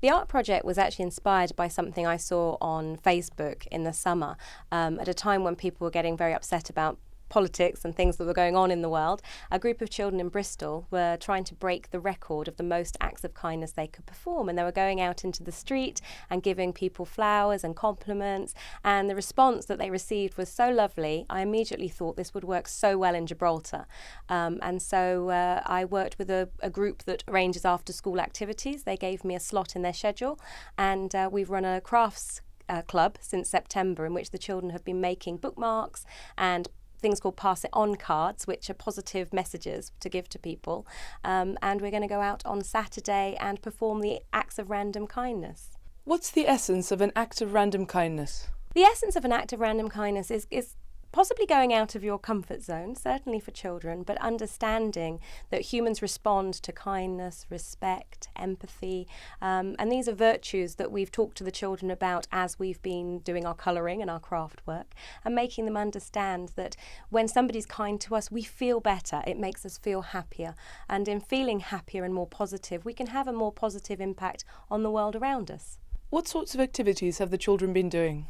The art project was actually inspired by something I saw on Facebook in the summer, at a time when people were getting very upset about politics and things that were going on in the world. A group of children in Bristol were trying to break the record of the most acts of kindness they could perform, and they were going out into the street and giving people flowers and compliments, and the response that they received was so lovely. I immediately thought this would work so well in Gibraltar, and so I worked with a group that arranges after school activities. They gave me a slot in their schedule, and we've run a crafts club since September, in which the children have been making bookmarks and things called pass it on cards, which are positive messages to give to people. And we're going to go out on Saturday and perform the acts of random kindness. What's the essence of an act of random kindness? The essence of an act of random kindness is possibly going out of your comfort zone, certainly for children, but understanding that humans respond to kindness, respect, empathy, and these are virtues that we've talked to the children about as we've been doing our colouring and our craft work, and making them understand that when somebody's kind to us, we feel better, it makes us feel happier, and in feeling happier and more positive, we can have a more positive impact on the world around us. What sorts of activities have the children been doing?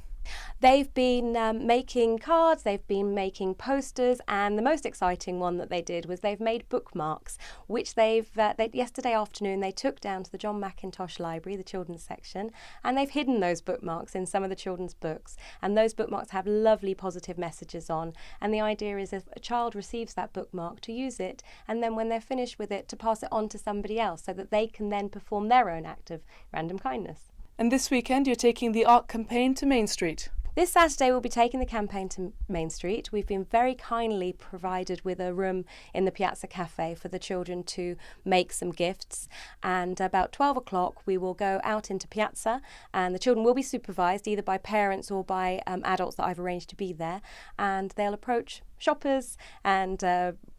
They've been making cards, they've been making posters, and the most exciting one that they did was they've made bookmarks, which yesterday afternoon they took down to the John Mackintosh Library, the children's section, and they've hidden those bookmarks in some of the children's books. And those bookmarks have lovely positive messages on. And the idea is if a child receives that bookmark, to use it, and then when they're finished with it, to pass it on to somebody else so that they can then perform their own act of random kindness. And this weekend you're taking the art campaign to Main Street. This Saturday we'll be taking the campaign to Main Street. We've been very kindly provided with a room in the Piazza Cafe for the children to make some gifts, and about 12 o'clock we will go out into Piazza, and the children will be supervised either by parents or by adults that I've arranged to be there, and they'll approach shoppers and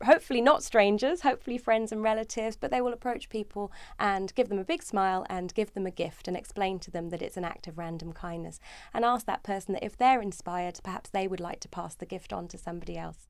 hopefully not strangers, hopefully friends and relatives, but they will approach people and give them a big smile and give them a gift and explain to them that it's an act of random kindness, and ask that person that if they're inspired, perhaps they would like to pass the gift on to somebody else.